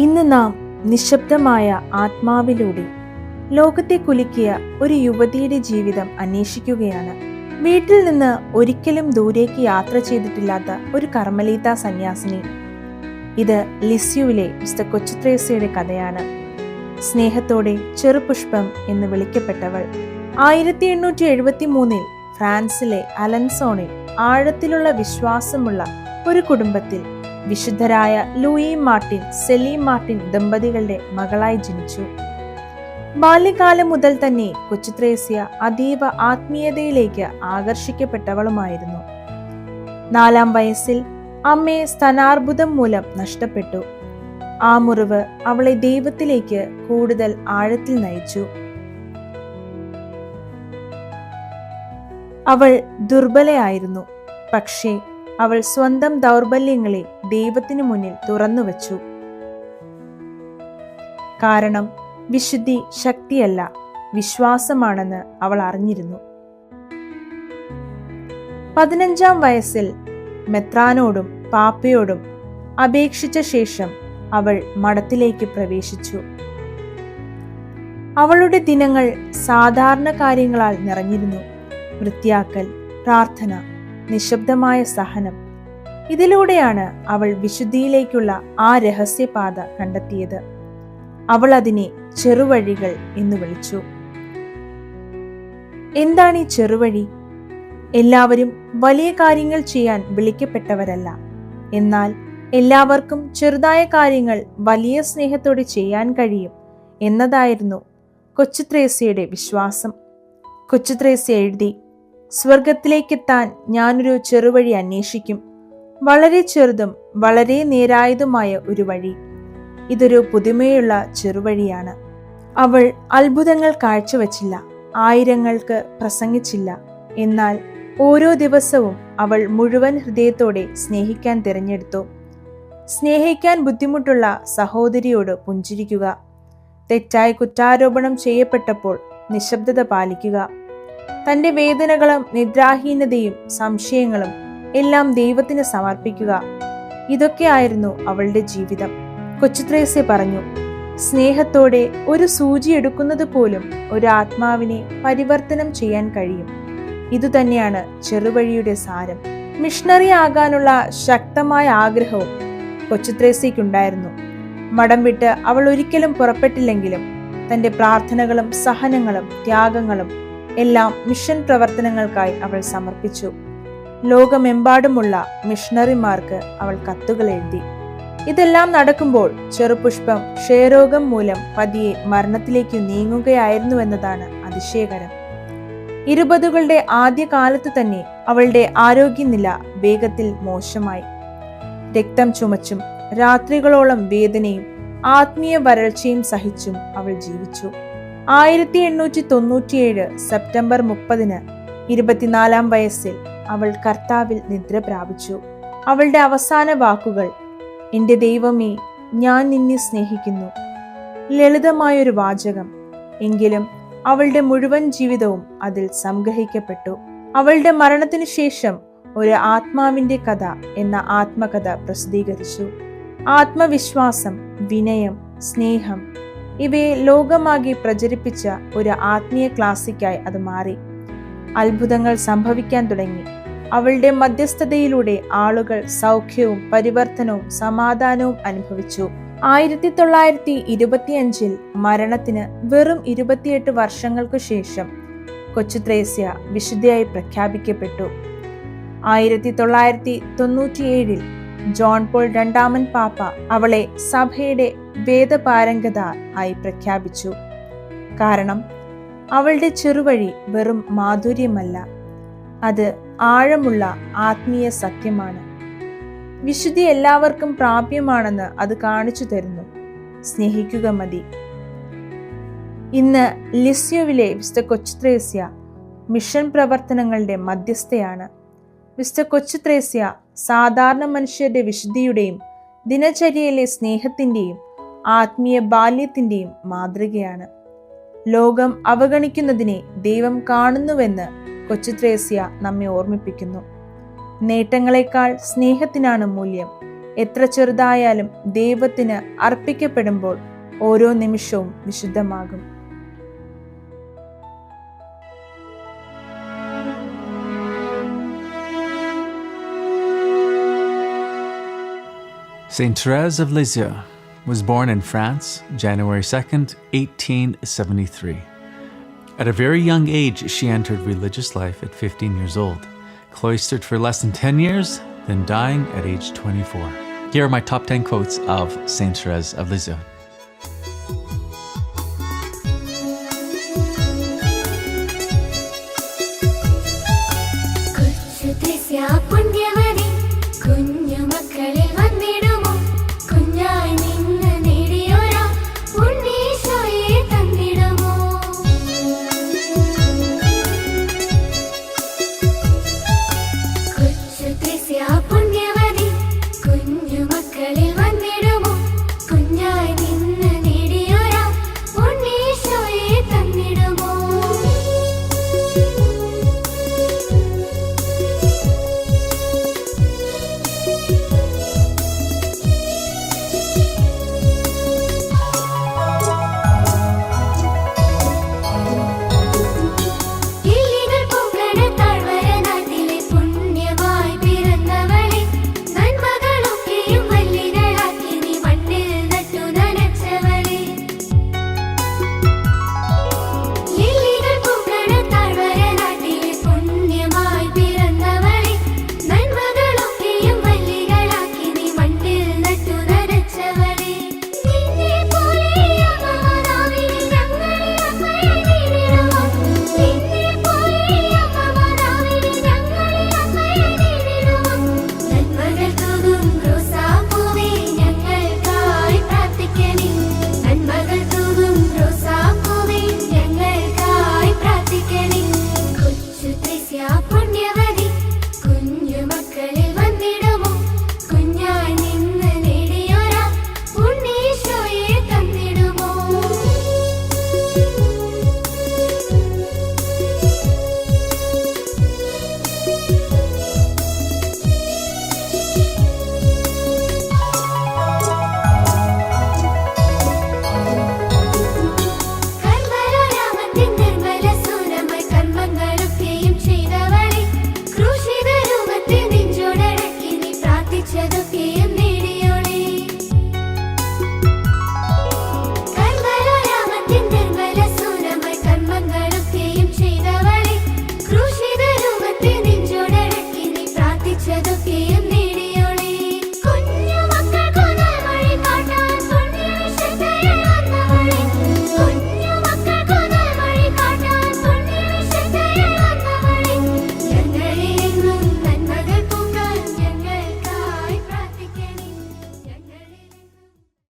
ഇന്ന് നാം നിശബ്ദമായ ആത്മാവിലൂടെ ലോകത്തെ കുലുക്കിയ ഒരു യുവതിയുടെ ജീവിതം അന്വേഷിക്കുകയാണ്. വീട്ടിൽ നിന്ന് ഒരിക്കലും ദൂരേക്ക് യാത്ര ചെയ്തിട്ടില്ലാത്ത ഒരു കർമ്മലീത്ത സന്യാസിനി. ഇത് ലിസ്യുവിലെ മിസ്റ്റർ കൊച്ചുത്രേസ്യയുടെ കഥയാണ്. സ്നേഹത്തോടെ ചെറുപുഷ്പം എന്ന് വിളിക്കപ്പെട്ടവൾ 1873 ഫ്രാൻസിലെ അലൻസോണിൽ ആഴത്തിലുള്ള വിശ്വാസമുള്ള ഒരു കുടുംബത്തിൽ വിശുദ്ധരായ ലൂയി മാർട്ടിൻ, സെലീം മാർട്ടിൻ ദമ്പതികളുടെ മകളായി ജനിച്ചു. ബാല്യകാലം മുതൽ തന്നെ കൊച്ചുത്രേസ്യ അതീവ ആത്മീയതയിലേക്ക് ആകർഷിക്കപ്പെട്ടവളുമായിരുന്നു. 4-ാം വയസ്സിൽ അമ്മയെ സ്തനാർബുദം മൂലം നഷ്ടപ്പെട്ടു. ആ മുറിവ് അവളെ ദൈവത്തിലേക്ക് കൂടുതൽ ആഴത്തിൽ നയിച്ചു. അവൾ ദുർബലയായിരുന്നു, പക്ഷേ അവൾ സ്വന്തം ദൗർബല്യങ്ങളെ ദൈവത്തിനു മുന്നിൽ തുറന്നുവച്ചു. കാരണം വിശുദ്ധി ശക്തിയല്ല, വിശ്വാസമാണെന്ന് അവൾ അറിഞ്ഞിരുന്നു. 15-ാം വയസ്സിൽ മെത്രാനോടും പാപ്പയോടും അപേക്ഷിച്ച ശേഷം അവൾ മഠത്തിലേക്ക് പ്രവേശിച്ചു. അവളുടെ ദിനങ്ങൾ സാധാരണ കാര്യങ്ങളാൽ നിറഞ്ഞിരുന്നു. വൃത്തിയാക്കൽ, പ്രാർത്ഥന, നിശബ്ദമായ സഹനം. ഇതിലൂടെയാണ് അവൾ വിശുദ്ധിയിലേക്കുള്ള ആ രഹസ്യപാത കണ്ടെത്തിയത്. അവൾ അതിനെ ചെറുവഴികൾ എന്ന് വിളിച്ചു. എന്താണ് ഈ ചെറുവഴി? എല്ലാവരും വലിയ കാര്യങ്ങൾ ചെയ്യാൻ വിളിക്കപ്പെട്ടവരല്ല. എന്നാൽ എല്ലാവർക്കും ചെറുതായ കാര്യങ്ങൾ വലിയ സ്നേഹത്തോടെ ചെയ്യാൻ കഴിയും എന്നതായിരുന്നു കൊച്ചുത്രേസ്യയുടെ വിശ്വാസം. കൊച്ചുത്രേസ്യ എഴുതി, സ്വർഗത്തിലേക്കെത്താൻ ഞാനൊരു ചെറുവഴി അന്വേഷിക്കും. വളരെ ചെറുതും വളരെ നേരായതുമായ ഒരു വഴി. ഇതൊരു പുതുമയുള്ള ചെറുവഴിയാണ്. അവൾ അത്ഭുതങ്ങൾ കാഴ്ചവച്ചില്ല, ആയിരങ്ങൾക്ക് പ്രസംഗിച്ചില്ല. എന്നാൽ ഓരോ ദിവസവും അവൾ മുഴുവൻ ഹൃദയത്തോടെ സ്നേഹിക്കാൻ തിരഞ്ഞെടുത്തു. സ്നേഹിക്കാൻ ബുദ്ധിമുട്ടുള്ള സഹോദരിയോട് പുഞ്ചിരിക്കുക, തെറ്റായി കുറ്റാരോപണം ചെയ്യപ്പെട്ടപ്പോൾ നിശബ്ദത പാലിക്കുക, തന്റെ വേദനകളും നിദ്രാഹീനതയും സംശയങ്ങളും എല്ലാം ദൈവത്തിന് സമർപ്പിക്കുക. ഇതൊക്കെയായിരുന്നു അവളുടെ ജീവിതം. കൊച്ചുത്രേസ്യ പറഞ്ഞു, സ്നേഹത്തോടെ ഒരു സൂചി എടുക്കുന്നത് പോലും ഒരു ആത്മാവിനെ പരിവർത്തനം ചെയ്യാൻ കഴിയും. ഇതുതന്നെയാണ് ചെറുവഴിയുടെ സാരം. മിഷണറി ആകാനുള്ള ശക്തമായ ആഗ്രഹവും കൊച്ചുത്രേസ്യയ്ക്കുണ്ടായിരുന്നു. മഠം വിട്ട് അവൾ ഒരിക്കലും പുറപ്പെട്ടില്ലെങ്കിലും തന്റെ പ്രാർത്ഥനകളും സഹനങ്ങളും ത്യാഗങ്ങളും എല്ലാം മിഷൻ പ്രവർത്തനങ്ങൾക്കായി അവൾ സമർപ്പിച്ചു. ലോകമെമ്പാടുമുള്ള മിഷണറിമാർക്ക് അവൾ കത്തുകൾ എഴുതി. ഇതെല്ലാം നടക്കുമ്പോൾ ചെറുപുഷ്പം ക്ഷയരോഗം മൂലം പതിയെ മരണത്തിലേക്ക് നീങ്ങുകയായിരുന്നുവെന്നതാണ് അതിശയകരം. 20കളുടെ ആദ്യ കാലത്ത് തന്നെ അവളുടെ ആരോഗ്യനില വേഗത്തിൽ മോശമായി. രക്തം ചുമച്ചും രാത്രികളോളം വേദനയും ആത്മീയ വരൾച്ചയും സഹിച്ചും അവൾ ജീവിച്ചു. 1897 സെപ്റ്റംബർ 30 24-ാം വയസ്സിൽ അവൾ കർത്താവിൽ നിദ്ര പ്രാപിച്ചു. അവളുടെ അവസാന വാക്കുകൾ, എന്റെ ദൈവമേ, ഞാൻ നിന്നെ സ്നേഹിക്കുന്നു. ലളിതമായൊരു വാചകം, എങ്കിലും അവളുടെ മുഴുവൻ ജീവിതവും അതിൽ സംഗ്രഹിക്കപ്പെട്ടു. അവളുടെ മരണത്തിനു ശേഷം ഒരു ആത്മാവിന്റെ കഥ എന്ന ആത്മകഥ പ്രസിദ്ധീകരിച്ചു. ആത്മവിശ്വാസം, വിനയം, സ്നേഹം ഇവയെ ലോകമാകെ പ്രചരിപ്പിച്ച ഒരു ആത്മീയ ക്ലാസിക്കായി അത് മാറി. അത്ഭുതങ്ങൾ സംഭവിക്കാൻ തുടങ്ങി. അവളുടെ മധ്യസ്ഥതയിലൂടെ ആളുകൾ സൗഖ്യവും പരിവർത്തനവും സമാധാനവും അനുഭവിച്ചു. 1925 മരണത്തിന് വെറും 28 വർഷങ്ങൾക്കു ശേഷം കൊച്ചുത്രേസ്യ വിശുദ്ധയായി പ്രഖ്യാപിക്കപ്പെട്ടു. 1997 ജോൺ പോൾ രണ്ടാമൻ പാപ്പ അവളെ സഭയുടെ വേദപാരംഗത ആയി പ്രഖ്യാപിച്ചു. കാരണം അവളുടെ ചെറുവഴി വെറും മാധുര്യമല്ല, അത് ആഴമുള്ള ആത്മീയ സത്യമാണ്. വിശുദ്ധി എല്ലാവർക്കും പ്രാപ്യമാണെന്ന് അത് കാണിച്ചു തരുന്നു. സ്നേഹിക്കുക മതി. ഇന്ന് ലിസ്യുവിലെ മിസ്റ്റർ കൊച്ചുത്രേസ്യ മിഷൻ പ്രവർത്തനങ്ങളുടെ മധ്യസ്ഥയാണ്. മിസ്റ്റർ കൊച്ചുത്രേസ്യ സാധാരണ മനുഷ്യരുടെ വിശുദ്ധിയുടെയും ദിനചര്യയിലെ സ്നേഹത്തിന്റെയും ആത്മീയ ബാല്യത്തിന്റെയും മാതൃകയാണ്. ലോകം അവഗണിക്കുന്നതിനെ ദൈവം കാണുന്നുവെന്ന് കൊച്ചുത്രേസ്യ നമ്മെ ഓർമ്മിപ്പിക്കുന്നു. നേട്ടങ്ങളെക്കാൾ സ്നേഹത്തിനാണ് മൂല്യം. എത്ര ചെറുതായാലും ദൈവത്തിന് അർപ്പിക്കപ്പെടുമ്പോൾ ഓരോ നിമിഷവും വിശുദ്ധമാകും. Saint Therese of Lisieux was born in France, January 2nd, 1873. At a very young age, she entered religious life at 15 years old, cloistered for less than 10 years, then dying at age 24. Here are my top 10 quotes of Saint Therese of Lisieux.